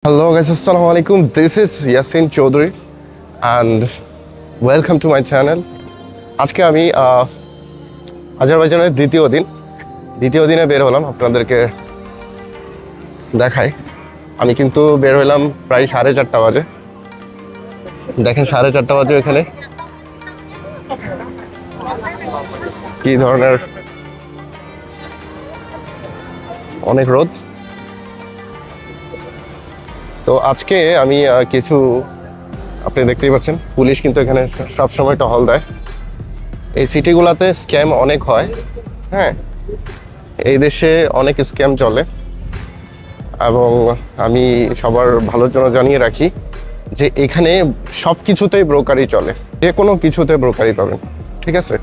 Hello guys, Assalamu alaikum. This is Yasin Chaudhary and welcome to my channel. আজকে আমি আজারবাইজানের দ্বিতীয় দিনে বের হলাম আপনাদেরকে দেখাই। আমি কিন্তু বের হলাম প্রায় 4:30 বাজে। দেখেন 4:30 বাজে এখানে কি ধরনের অনেক রোদ। তো আজকে আমি কিছু আপনি দেখতেই পাচ্ছেন পুলিশ কিন্তু এখানে সব সময় টহল দেয়। এই সিটিগুলোতে স্ক্যাম অনেক হয়, হ্যাঁ, এই দেশে অনেক স্ক্যাম চলে এবং আমি সবার ভালোর জন্য জানিয়ে রাখি যে এখানে সব কিছুতেই ব্রোকারি চলে, যে কোনো কিছুতে ব্রোকারি পাবেন, ঠিক আছে।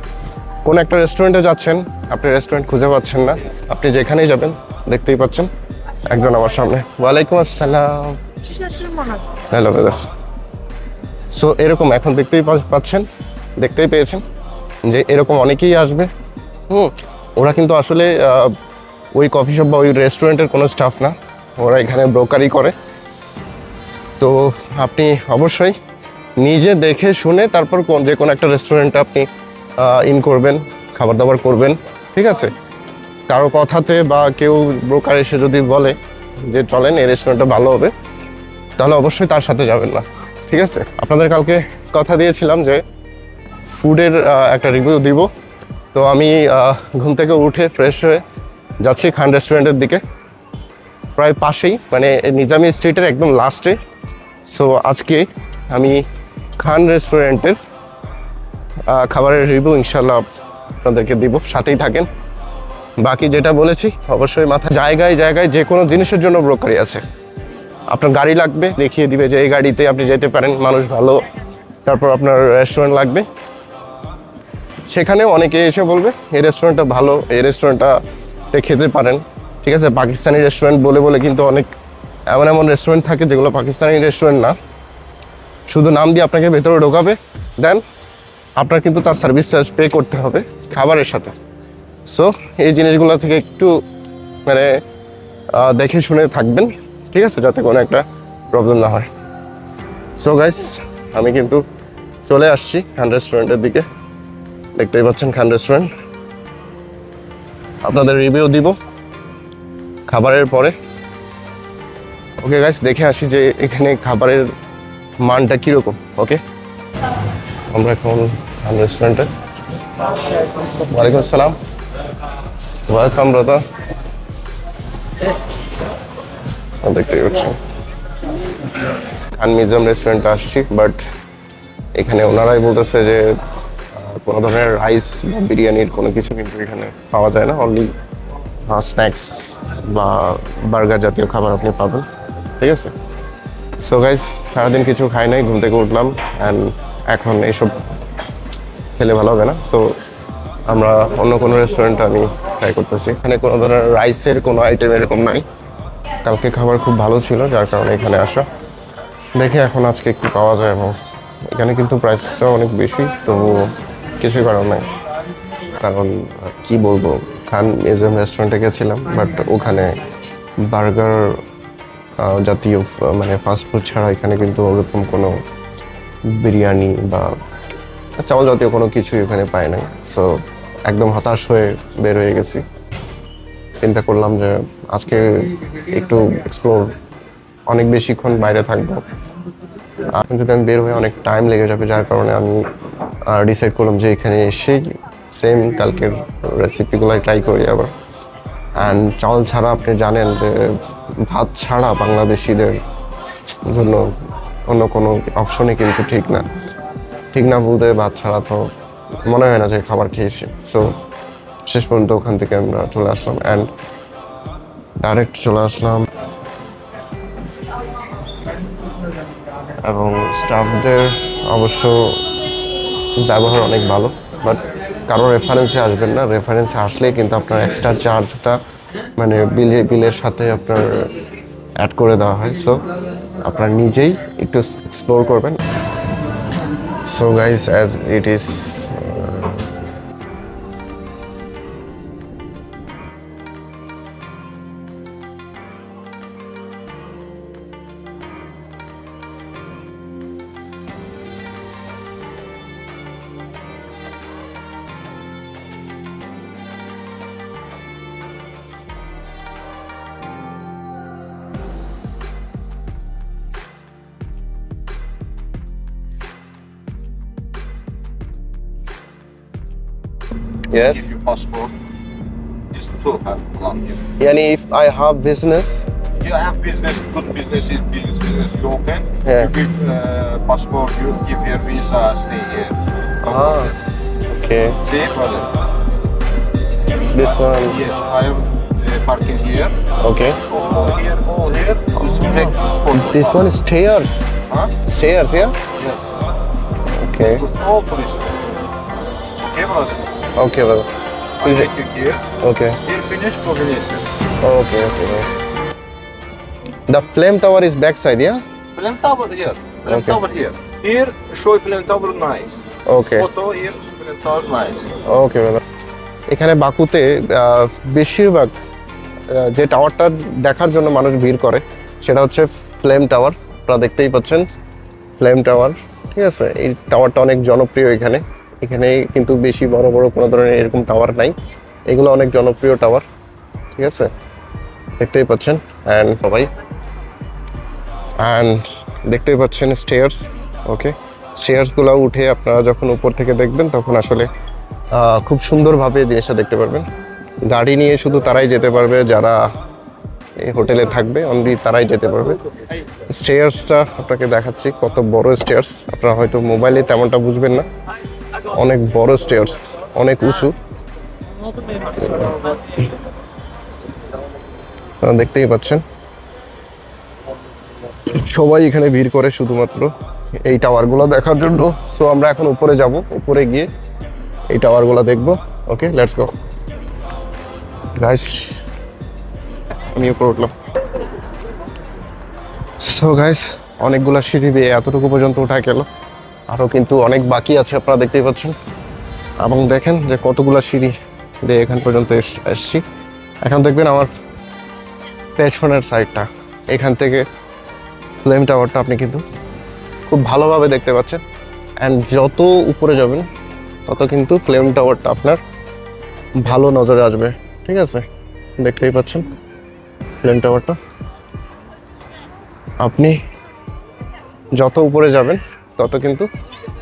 কোনো একটা রেস্টুরেন্টে যাচ্ছেন, আপনি রেস্টুরেন্ট খুঁজে পাচ্ছেন না, আপনি যেখানেই যাবেন দেখতেই পাচ্ছেন একজন আমার সামনে। ওয়ালাইকুম আসসালাম। Hello brother. সো এরকম এখন দেখতেই পেয়েছেন যে এরকম অনেকেই আসবে। ওরা কিন্তু আসলে ওই কফি শপ বা ওই রেস্টুরেন্টের কোনো স্টাফ না, ওরা এখানে ব্রোকারি করে। তো আপনি অবশ্যই নিজে দেখে শুনে তারপর যে কোনো একটা রেস্টুরেন্টে আপনি ইন করবেন, খাবার দাবার করবেন, ঠিক আছে। কারো কথাতে বা কেউ ব্রোকার এসে যদি বলে যে চলেন এই রেস্টুরেন্টটা ভালো হবে, তাহলে অবশ্যই তার সাথে যাবেন না, ঠিক আছে। আপনাদের কালকে কথা দিয়েছিলাম যে ফুডের একটা রিভিউ দিব। তো আমি ঘুম থেকে উঠে ফ্রেশ হয়ে যাচ্ছি খান রেস্টুরেন্টের দিকে, প্রায় পাশেই, মানে নিজামী স্ট্রিটের একদম লাস্টে। সো আজকে আমি খান রেস্টুরেন্টের খাবারের রিভিউ ইনশাল্লাহ আপনাদেরকে দিব, সাথেই থাকেন। বাকি যেটা বলেছি অবশ্যই মাথা, জায়গায় জায়গায় যে কোনো জিনিসের জন্য ব্রোকারি আছে। আপনার গাড়ি লাগবে, দেখিয়ে দিবে যে এই গাড়িতে আপনি যেতে পারেন, মানুষ ভালো। তারপর আপনার রেস্টুরেন্ট লাগবে, সেখানেও অনেকে এসে বলবে এই রেস্টুরেন্টটা ভালো, এই রেস্টুরেন্টটাতে খেতে পারেন, ঠিক আছে। পাকিস্তানি রেস্টুরেন্ট বলে বলে কিন্তু অনেক এমন রেস্টুরেন্ট থাকে যেগুলো পাকিস্তানি রেস্টুরেন্ট না, শুধু নাম দিয়ে আপনাকে ভেতরে ঢোকাবে, দেন আপনার কিন্তু তার সার্ভিস চার্জ পে করতে হবে খাবারের সাথে। সো এই জিনিসগুলো থেকে একটু মানে দেখে শুনে থাকবেন, ঠিক আছে, যাতে কোনো একটা প্রবলেম না হয়। সো গাইস, আমি কিন্তু চলে আসছি খান রেস্টুরেন্টের দিকে, দেখতেই পাচ্ছেন খান রেস্টুরেন্ট। আপনাদের রিভিউ দিব খাবারের পরে। ওকে গাইস, দেখে আসি যে এখানে খাবারের মানটা কীরকম। ওকে, আমরা এখন খান রেস্টুরেন্টে। ওয়ালাইকুম আসসালাম, ওয়েলকাম ব্রাদার। দেখতেই পাচ্ছেন খান মিউজিয়াম রেস্টুরেন্টে আসছি, বাট এখানে ওনারাই বলতেছে যে কোনো ধরনের রাইস বা বিরিয়ানির কোনো কিছু কিন্তু এখানে পাওয়া যায় না, অনলি স্ন্যাক্স বা বার্গার জাতীয় খাবার আপনি পাবেন, ঠিক আছে। সো গাইস, সারাদিন কিছু খাই নাই, ঘুম থেকে উঠলাম, অ্যান্ড এখন এইসব খেলে ভালো হবে না। সো আমরা অন্য কোনো রেস্টুরেন্টে আমি ট্রাই করতেছি। এখানে কোনো ধরনের রাইসের কোনো আইটেম এরকম নাই। কালকে খাবার খুব ভালো ছিল, যার কারণে এখানে আসা। দেখে এখন আজকে একটু পাওয়া যায়, এবং এখানে কিন্তু প্রাইসটাও অনেক বেশি, তবু কিছুই করার নাই। কারণ কি বলবো, খান মিউজিয়াম রেস্টুরেন্টে গেছিলাম, বাট ওখানে বার্গার জাতীয় মানে ফাস্টফুড ছাড়া এখানে কিন্তু ওরকম কোনো বিরিয়ানি বা চাওয়াল জাতীয় কোনো কিছুই ওখানে পাই নাই। সো একদম হতাশ হয়ে বের হয়ে গেছি। চিন্তা করলাম যে আজকে একটু এক্সপ্লোর, অনেক বেশিক্ষণ বাইরে থাকবো, এখন যদি আমি বের হয়ে অনেক টাইম লেগে যাবে, যার কারণে আমি ডিসাইড করলাম যে এখানে এসেই সেম কালকের রেসিপিগুলোই ট্রাই করি আবার। অ্যান্ড চাল ছাড়া আপনি জানেন যে ভাত ছাড়া বাংলাদেশিদের জন্য অন্য কোনো অপশনই কিন্তু ঠিক না বলতে ভাত ছাড়া তো মনে হয় না যে খাবার খেয়েছি। সো শেষ পর্যন্ত ওখান থেকে আমরা চলে আসলাম, অ্যান্ড ডাইরেক্ট চলে আসলাম। এবং স্টাফদের অবশ্য ব্যবহার অনেক ভালো, বাট কারো রেফারেন্সে আসবেন না। রেফারেন্সে আসলে কিন্তু আপনার এক্সট্রা চার্জটা মানে বিলের সাথে আপনার অ্যাড করে দেওয়া হয়। সো আপনার নিজেই একটু এক্সপ্লোর করবেন। So guys, as it is Yes. Give you passport. It's to have plan here. Yani if I have business, You have business, good business is business. You open, Yeah. you give passport, you give your visa, stay here. No problem. okay. See, brother? This one, Yes, I am parking here. okay. All here. This take photo. This one is stairs. Huh? Stairs, yeah? Yes. Okay. Put all police. Okay, brother? Okay, brother. I take you here. Okay. Here finish, go Venice. Okay, okay, brother. The flame tower is backside, yeah? Flame tower here. Flame Okay. tower here. Here, show flame tower nice. Okay. Photo here, flame tower nice. ওকে দাদা এখানে বাকুতে বেশিরভাগ যে টাওয়ারটা দেখার জন্য মানুষ ভিড় করে সেটা হচ্ছে ফ্লেম টাওয়ার। আপনারা দেখতেই পাচ্ছেন ফ্লেম টাওয়ার, ঠিক আছে। এই টাওয়ারটা অনেক জনপ্রিয় এখানে। এখানে কিন্তু বেশি বড় বড় কোনো ধরনের এরকম টাওয়ার নাই, এগুলো অনেক জনপ্রিয় টাওয়ার, ঠিক আছে। দেখতেই পাচ্ছেন অ্যান্ড সবাই অ্যান্ড দেখতেই পাচ্ছেন স্টেয়ার্স। ওকে, স্টেয়ার্সগুলো উঠে আপনারা যখন উপর থেকে দেখবেন তখন আসলে খুব সুন্দরভাবে জিনিসটা দেখতে পারবেন। গাড়ি নিয়ে শুধু তারাই যেতে পারবে যারা এই হোটেলে থাকবে, অনলি তারাই যেতে পারবে। স্টেয়ার্সটা আপনাকে দেখাচ্ছি কত বড় স্টেয়ার্স, আপনারা হয়তো মোবাইলে তেমনটা বুঝবেন না। অনেক বড় স্টেয়ার্স, অনেক উঁচু, আপনারা দেখতেই পাচ্ছেন। সবাই এখানে ভিড় করে শুধুমাত্র এই টাওয়ারগুলো দেখার জন্য। সো আমরা এখন উপরে যাব, উপরে গিয়ে এই টাওয়ারগুলো দেখবো। ওকে, লেটস গো গাইস। আমি উপরে উঠলাম। সো গাইস, অনেকগুলো সিঁড়ি বেয়ে এতটুকু পর্যন্ত ওঠা গেল, আরও কিন্তু অনেক বাকি আছে, আপনারা দেখতেই পাচ্ছেন। এবং দেখেন যে কতগুলো সিঁড়ি বেয়ে এখান পর্যন্ত এসছি। এখন দেখবেন আমার পেছনের সাইডটা, এখান থেকে ফ্লেম টাওয়ারটা আপনি কিন্তু খুব ভালোভাবে দেখতে পাচ্ছেন। অ্যান্ড যত উপরে যাবেন তত কিন্তু ফ্লেম টাওয়ারটা আপনার ভালো নজরে আসবে, ঠিক আছে। দেখতেই পাচ্ছেন ফ্লেম টাওয়ারটা, আপনি যত উপরে যাবেন তত কিন্তু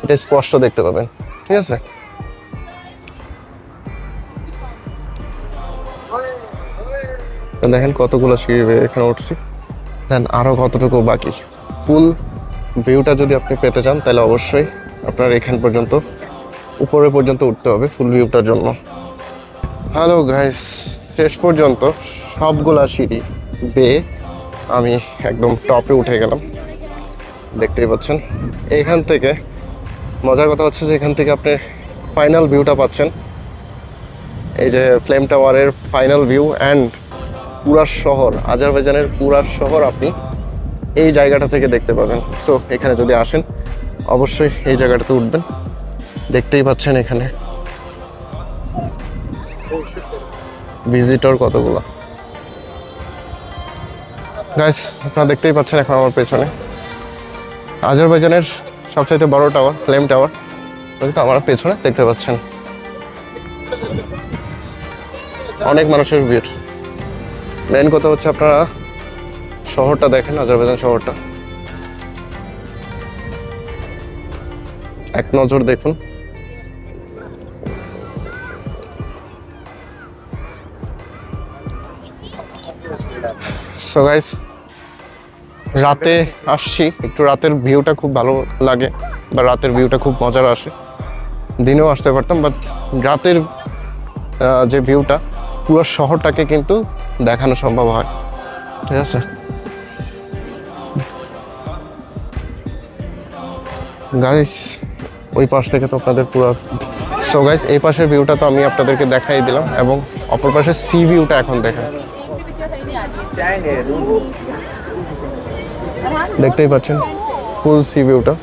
এটা স্পষ্ট দেখতে পাবেন, ঠিক আছে। দেখেন কতগুলো সিঁড়ি বেয়ে এখানে উঠছি, দেন আরও কতটুকু বাকি। ফুল ভিউটা যদি আপনি পেতে চান তাহলে অবশ্যই আপনার এখান পর্যন্ত উপরে পর্যন্ত উঠতে হবে ফুল ভিউটার জন্য। হ্যালো গাইস, শেষ পর্যন্ত সবগুলা সিঁড়ি বেয়ে আমি একদম টপে উঠে গেলাম, দেখতেই পাচ্ছেন। এখান থেকে মজার কথা হচ্ছে যে এখান থেকে আপনি ফাইনাল ভিউটা পাচ্ছেন, এই যে ফ্লেম টাওয়ারের ফাইনাল ভিউ অ্যান্ড পুরা শহর, আজারবাইজানের পুরা শহর আপনি এই জায়গাটা থেকে দেখতে পাবেন। সো এখানে যদি আসেন অবশ্যই এই জায়গাটাতে উঠবেন। দেখতেই পাচ্ছেন এখানে ভিজিটর কতগুলো। গাইস, আপনারা দেখতেই পাচ্ছেন এখন আমার পেছনে আজারবাইজানের সবচাইতে বড় টাওয়ার ফ্লেম টাওয়ার, তো আমার পেছনে দেখতে পাচ্ছেন অনেক মানুষের ভিড়। মেন কথা হচ্ছে আপনারা শহরটা দেখেন, আজারবাইজান শহরটা এক নজর দেখুন। সো গাইস, রাতে আসছি, একটু রাতের ভিউটা খুব ভালো লাগে বা রাতের ভিউটা খুব মজার আসে। দিনেও আসতে পারতাম, বাট রাতের যে ভিউটা পুরো শহরটাকে কিন্তু দেখানো সম্ভব হয়, ঠিক আছে। গাইস, ওই পাশ থেকে তো আপনাদের পুরো। সো গাইস, এই পাশের ভিউটা তো আমি আপনাদেরকে দেখাই দিলাম, এবং অপর পাশের সি ভিউটা এখন দেখেন। দেখতেই পাচ্ছেন ফুল সি ভিউটা।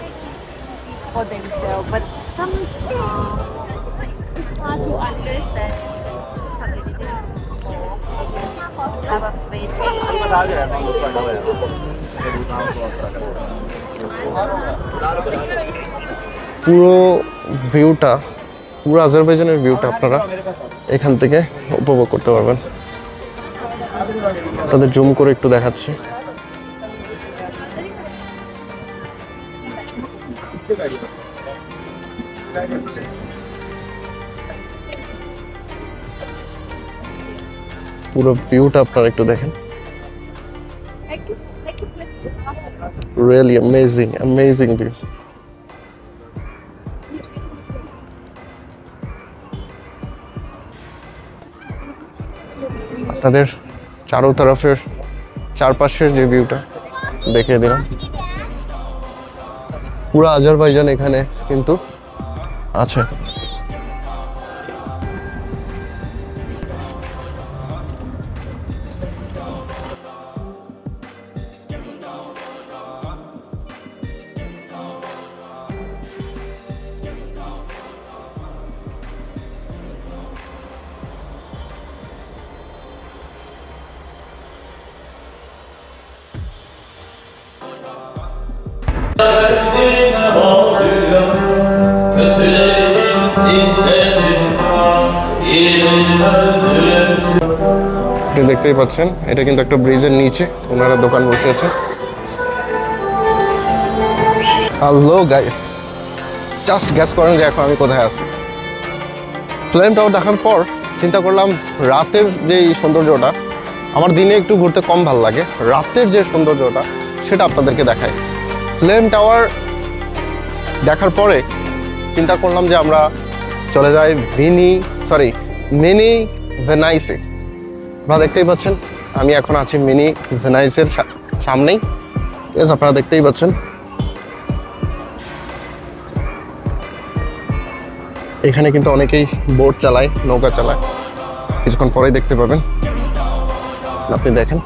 for themselves, but some hard to understand. Have a faith. পুরো ভিউটা, পুরো আজারবাইজানের ভিউটা আপনারা এখান থেকে উপভোগ করতে পারবেন। তাদের জুম করে একটু দেখাচ্ছি। পুরো ভিউটা আপনারা একটু দেখেন, রিয়েলি অ্যামেজিং অ্যামেজিং ভিউ। আপনাদের চারো তরফের চারপাশের যে ভিউটা দেখিয়ে দিলাম। পুরো আজারবাইজান এখানে কিন্তু আছে। Kötülerin sinsetinden iyinin öldürün. আপনি দেখতেই পাচ্ছেন এটা কিন্তু একটা ব্রিজের নিচে ওনারা দোকান বসে আছে। হ্যালো গাইস, জাস্ট গ্যাস করেন যে এখন আমি কোথায় আছি। ফ্লেম টাওয়ার দেখার পর চিন্তা করলাম রাতের যে সৌন্দর্যটা, আমার দিনে একটু ঘুরতে কম ভালো লাগে, রাতের যে সৌন্দর্যটা সেটা আপনাদেরকে দেখাই। ফ্লেম টাওয়ার দেখার পরে চিন্তা করলাম যে আমরা চলে যাই মিনি ভেনাইসে। আপনারা দেখতেই পাচ্ছেন আমি এখন আছি মিনি ভেনাইসের সামনেই। ইয়েস, আপনারা দেখতেই পাচ্ছেন এখানে কিন্তু অনেকেই বোট চালায়, নৌকা চালায়, কিছুক্ষণ পরেই দেখতে পাবেন। আপনি দেখেন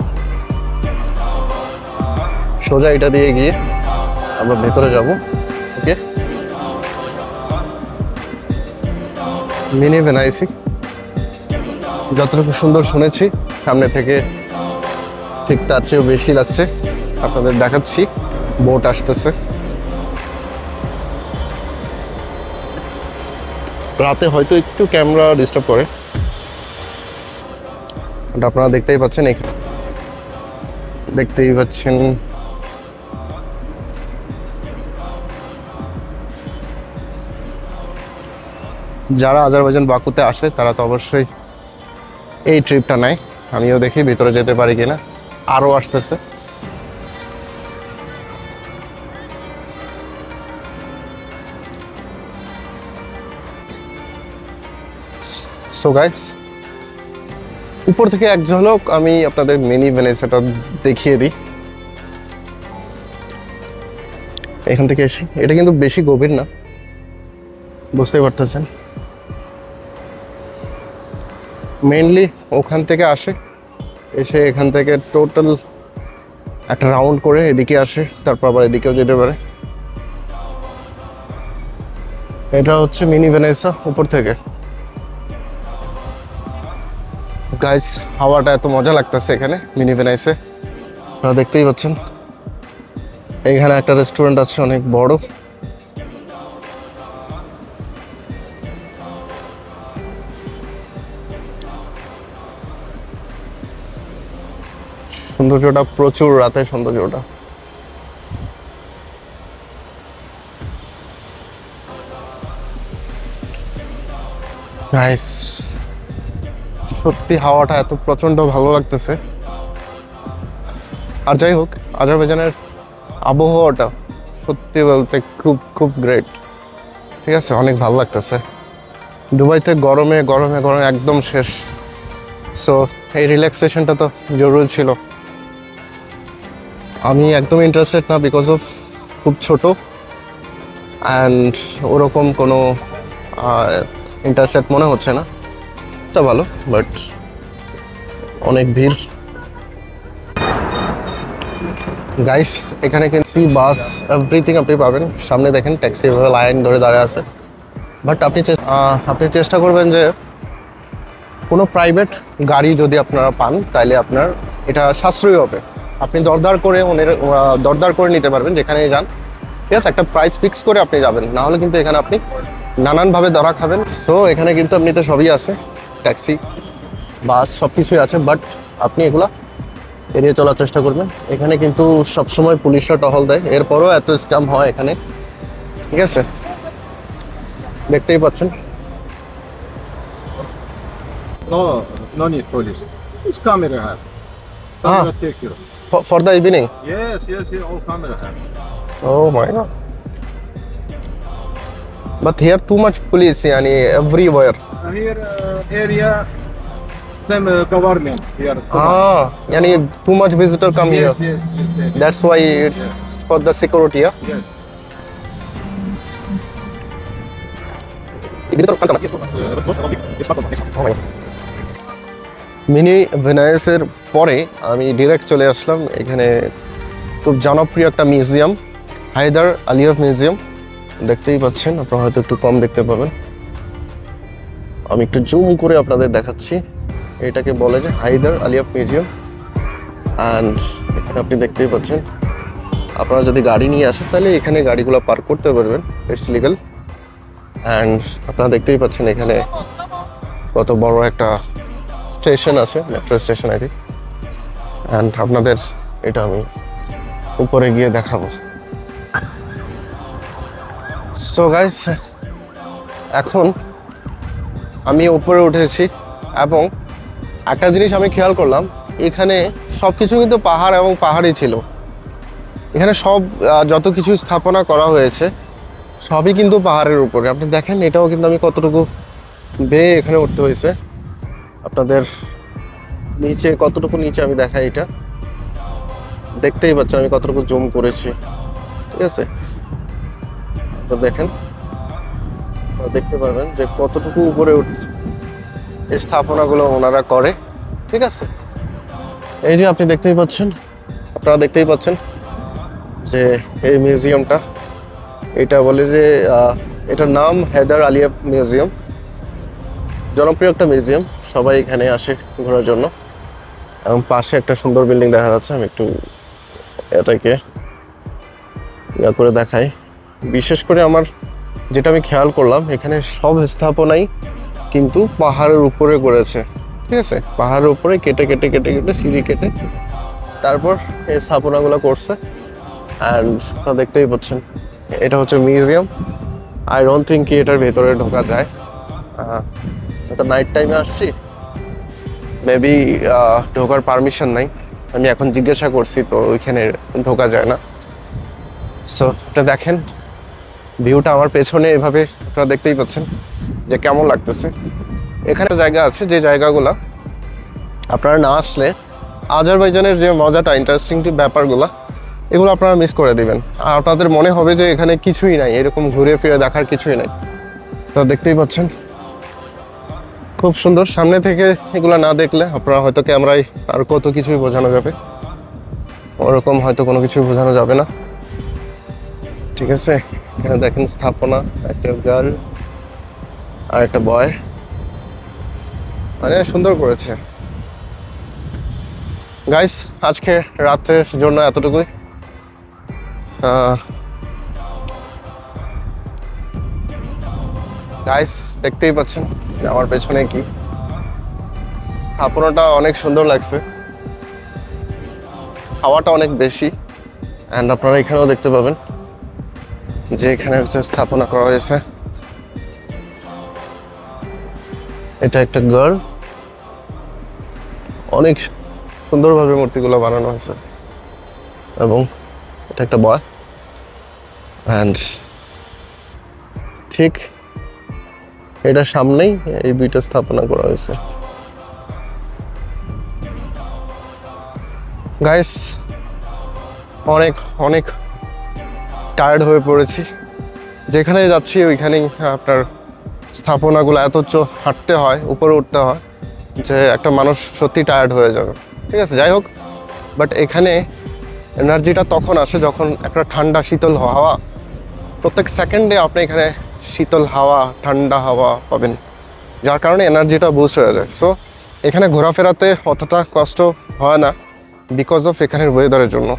সোজা এটা দিয়ে গিয়ে আমরা ভেতরে যাব। ওকে, মিনি ভেনাইসি যতটুকু সুন্দর শুনেছি সামনে থেকে ঠিক তার চেয়েও বেশি লাগছে। আপনাদের দেখাচ্ছি, বোট আসতেছে। রাতে হয়তো একটু ক্যামেরা ডিস্টার্ব করে, আপনারা দেখতেই পাচ্ছেন যারা আজারবাইজান বাকুতে আসে তারা তো অবশ্যই এই ট্রিপটা নেয়। আমিও দেখি ভিতরে যেতে পারি কিনা, আরও আসতেছে। সো গাইস, উপর থেকে এক ঝলক আমি আপনাদের মিনি ভেনিসটা দেখিয়ে দিই। এখান থেকে এসে এটা কিন্তু বেশি গভীর না, বুঝতেই পারতেছেন। মেইনলি ওখান থেকে আসে, এসে এখান থেকে টোটাল একটা রাউন্ড করে এদিকে আসে, তারপর আবার এদিকেও যেতে পারে। এটা হচ্ছে মিনি ভেনেসা উপর থেকে। গাইস, হাওয়াটা এত মজা লাগতেছে এখানে মিনি ভেনাইসে, আপনারা দেখতেই পাচ্ছেন। এখানে একটা রেস্টুরেন্ট আছে অনেক বড়। সৌন্দর্যটা প্রচুর, রাতের সৌন্দর্যটা। গাইস, সত্যি হাওয়াটা এত প্রচন্ড ভালো লাগতেছে। আর যাই হোক, আজারবাইজানের আবহাওয়াটা সত্যি বলতে খুব খুব গ্রেট, ঠিক আছে, অনেক ভালো লাগতেছে। দুবাইতে গরমে গরমে গরমে একদম শেষ। সো এই রিল্যাক্সেশনটা তো জরুরি ছিল। আমি একদম ইন্টারেস্টেড না, বিকজ অফ খুব ছোট অ্যান্ড ওরকম কোনো ইন্টারেস্টেড মনে হচ্ছে না। এটা ভালো, বাট অনেক ভিড়। গাইস, এখানে কিন্তু বাস এভরিথিং আপনি পাবেন। সামনে দেখেন ট্যাক্সি এভাবে লাইন ধরে দাঁড়িয়ে আছে। বাট আপনি চেষ্টা করবেন যে কোনো প্রাইভেট গাড়ি যদি আপনারা পান তাহলে আপনার এটা সাশ্রয়ী হবে। আপনি দরদার করে নিতে পারবেন যেখানে যান, ঠিক আছে। একটা প্রাইস ফিক্স করে আপনি যাবেন, না হলে কিন্তু এখানে আপনি নানানভাবে ধরা খাবেন। সো এখানে কিন্তু এমনিতে সবই আছে, ট্যাক্সি, বাস, সব কিছুই আছে। বাট আপনি এগুলা এড়িয়ে চলার চেষ্টা করবেন। এখানে কিন্তু সবসময় পুলিশরা টহল দেয়, এরপরও এত স্ক্যাম হয় এখানে, ঠিক আছে, দেখতেই পাচ্ছেন। No need police. Which camera have? Ah. Camera take you. For the evening. Yes, all camera have. Oh my god. But here too much police yani everywhere. Here area same government here. Yani too much visitor come here. Yes. That's why it's for the security, yeah? Yes. মিনি ভেনাইসের পরে আমি direct চলে আসলাম এখানে খুব জনপ্রিয় একটা museum, Haider আলিয়াভ museum. দেখতেই পাচ্ছেন, আপনারা হয়তো একটু কম দেখতে পাবেন। আমি একটু জুম করে আপনাদের দেখাচ্ছি। এটাকে বলে যে হায়দার আলিয়াভ মিউজিয়াম। অ্যান্ড এখানে আপনি দেখতেই পাচ্ছেন, আপনারা যদি গাড়ি নিয়ে আসেন তাহলে এখানে গাড়িগুলো পার্ক করতে পারবেন, ইটস লিগাল। অ্যান্ড আপনারা দেখতেই পাচ্ছেন এখানে কত বড় একটা স্টেশন আছে, মেট্রো স্টেশন আর কি। অ্যান্ড আপনাদের এটা আমি উপরে গিয়ে দেখাবো। সো গাইস, এখন আমি উপরে উঠেছি এবং একটা জিনিস আমি খেয়াল করলাম, এখানে সব কিছু কিন্তু পাহাড় এবং পাহাড়ই ছিল। এখানে সব যত কিছু স্থাপনা করা হয়েছে সবই কিন্তু পাহাড়ের উপরে। আপনি দেখেন, এটাও কিন্তু আমি কতটুকু বেয়ে এখানে উঠতে হয়েছে। আপনাদের নিচে কতটুকু নিচে আমি দেখাই, এটা দেখতেই পাচ্ছেন আমি কতটুকু জুম করেছি, ঠিক আছে? আপনারা দেখেন, আপনারা দেখতে পারবেন যে কতটুকু উপরে এই স্থাপনাগুলো ওনারা করে, ঠিক আছে? এই যে আপনি দেখতেই পাচ্ছেন, আপনারা দেখতেই পাচ্ছেন যে এই মিউজিয়ামটা, এটা বলে যে এটার নাম হায়দার আলিয়াভ মিউজিয়াম। জনপ্রিয় একটা মিউজিয়াম, সবাই এখানে আসে ঘোরার জন্য। এবং পাশে একটা সুন্দর বিল্ডিং দেখা যাচ্ছে। আমি একটু এটাকে ইয়া করে দেখাই। বিশেষ করে আমার যেটা আমি খেয়াল করলাম, এখানে সব স্থাপনাই কিন্তু পাহাড়ের উপরে করেছে, ঠিক আছে? পাহাড়ের উপরে কেটে কেটে কেটে কেটে সিঁড়ি কেটে তারপর এই স্থাপনাগুলো করছে। অ্যান্ড দেখতেই পাচ্ছেন, এটা হচ্ছে মিউজিয়াম। আই ডোন্ট থিঙ্ক কি এটার ভেতরে ঢোকা যায়। তো নাইট টাইমে আসছি, মেবি ঢোকার পারমিশন নাই। আমি এখন জিজ্ঞাসা করছি, তো ওইখানে ঢোকা যায় না। সো এটা দেখেন, ভিউটা আমার পেছনে এভাবে আপনারা দেখতেই পাচ্ছেন যে কেমন লাগতেছে। এখানে জায়গা আছে যে জায়গাগুলো আপনারা না আসলে আজারবাইজানের যে মজাটা, ইন্টারেস্টিং ব্যাপারগুলো, এগুলো আপনারা মিস করে দিবেন। আর আপনাদের মনে হবে যে এখানে কিছুই নাই, এরকম ঘুরে ফিরে দেখার কিছুই নাই। তো দেখতেই পাচ্ছেন খুব সুন্দর। সামনে থেকে এগুলো না দেখলে আপনারা হয়তো ক্যামেরায় আর কত কিছুই বোঝানো যাবে, ওরকম হয়তো কোনো কিছুই বোঝানো যাবে না, ঠিক আছে? এখানে দেখেন স্থাপনা, একটা গার্ল আর একটা বয়, মানে সুন্দর করেছে। গাইস, আজকে রাত্রের জন্য এতটুকুই। গাইস, দেখতেই পাচ্ছেন আমার পেছনে কি স্থাপনাটা অনেক সুন্দর লাগছে, হাওয়াটা অনেক বেশি। অ্যান্ড আপনারা এখানেও দেখতে পাবেন যে এখানে হচ্ছে স্থাপনা করা হয়েছে। এটা একটা গার্ল, অনেক সুন্দরভাবে মূর্তিগুলো বানানো হয়েছে। এবং এটা একটা বয়। অ্যান্ড ঠিক এটার সামনেই এই দুইটা স্থাপনা করা হয়েছে। গাইস, অনেক অনেক টায়ার্ড হয়ে পড়েছি। যেখানে যাচ্ছি ওইখানেই আপনার স্থাপনাগুলো এত হাঁটতে হয়, উপরে উঠতে হয় যে একটা মানুষ সত্যি টায়ার্ড হয়ে যাবে, ঠিক আছে? যাই হোক, বাট এখানে এনার্জিটা তখন আসে যখন একটা ঠান্ডা শীতল হাওয়া, প্রত্যেক সেকেন্ডে আপনি এখানে শীতল হাওয়া, ঠান্ডা হাওয়া পাবেন, যার কারণে এনার্জিটা বুস্ট হয়ে যায়। সো এখানে ঘোরাফেরাতে অতটা কষ্ট হয় না বিকজ অফ এখানের ওয়েদারের জন্য।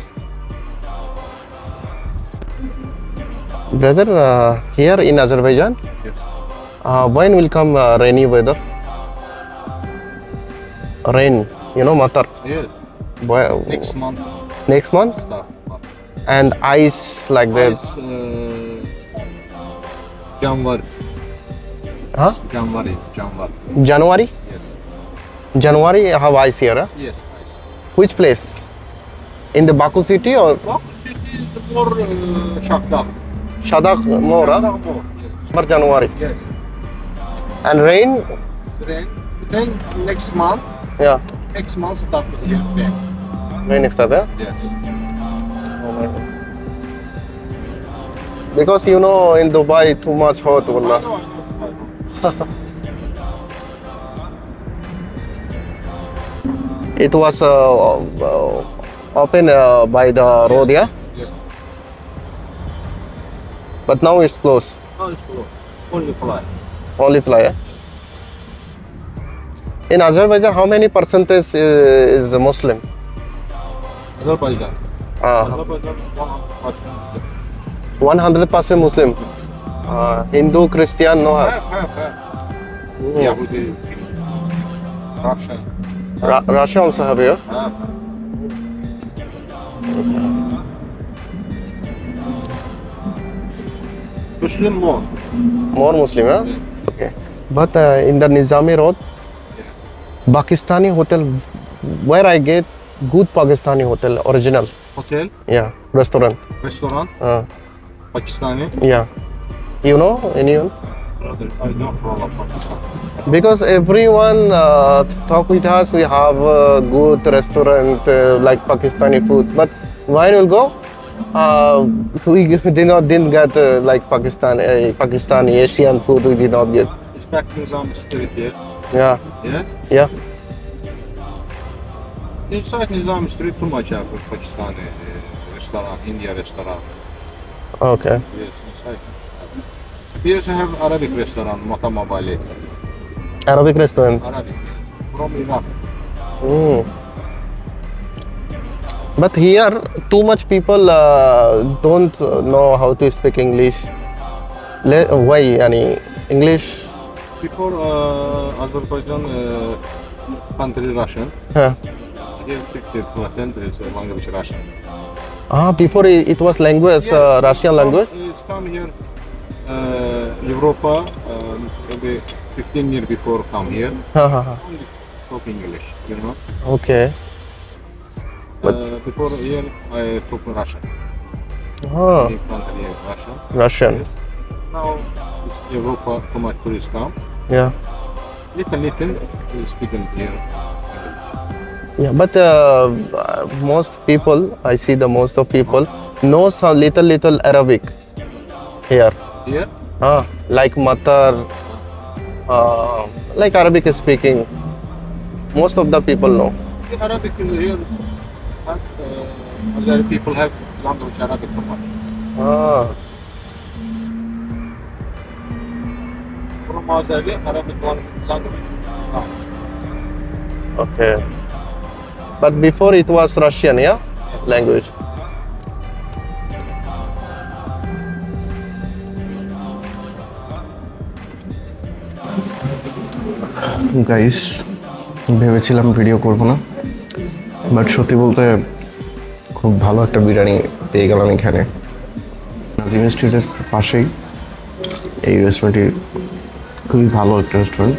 Brother, here in Azerbaijan, Yes. When will come rainy weather? Rain, you know, matar. Yes. Next month Next month? start. And ice like that. Ice, January. Huh? January. January? Yes. January have ice here, huh? Yes. Which place? In the Baku city or Well, this is more Shakdar. Shadak more, huh? Shakdar more. For January. Yes. And rain? Then next month. Yeah, Next month start here. Then. rain is there. Yes. Oh my God. Because you know in Dubai too much hot, wallah. I know. It was open by the road, yeah? Yes. But now it's closed. Oh, it's cool. Only fly. Only fly, yeah? In Azerbaijan, how many percentage is Muslim? Azerbaijan. Azerbaijan 100% Muslim. Hindu, Christian, no. have. Yahudi. Russian. Russia also have here. Have. Muslim more. More Muslim, huh? Okay. But in the Nizami Road, Pakistani hotel, where I get good Pakistani hotel, original. Hotel, Yeah, restaurant. restaurant, Pakistani. Yeah. You know anyone? Brother, I know all of Pakistan. Because everyone talk with us, we have a good restaurant like Pakistani food. But when we'll go, we didn't get like Pakistani Asian food. We did not get. It's back to Nizam Street here. Yeah, Yes. yeah. Inside Nizam Street too much of Pakistani restaurant, India restaurant. Okay. Yes, inside. Here we have Arabic restaurant, Matamabali. Arabic restaurant. Arabic. From Iraq. Mm. But here, too much people don't know how to speak English. Why? Any English? Before Azerbaijan country Russian. Huh. Here 60% is language Russian. Before it was language, Russian language. It's come here, Europa, maybe 15 years before come here. Only talk English, you know. Okay. Before here, I talk Russian. Ah, My country is Russian. Russian. Yes. Now it's Europa, too much tourists come. Yeah. Little we speaking here English. Yeah, but most people, I see the most of people know some little Arabic here. Here, Like Matar, like Arabic speaking. Most of the people know. the Arabic here, have, other people have language Arabic too much. From Azeri, Arabic language. Okay. But before it was Russian, yeah? Language. Guys ভেবেছিলাম video করব না, but সত্যি বলতে খুব ভালো একটা বিরিয়ানি পেয়ে গেলাম এখানে নাজিম স্ট্রিটের পাশেই। এই রেস্টুরেন্টটি খুবই ভালো একটা রেস্টুরেন্ট।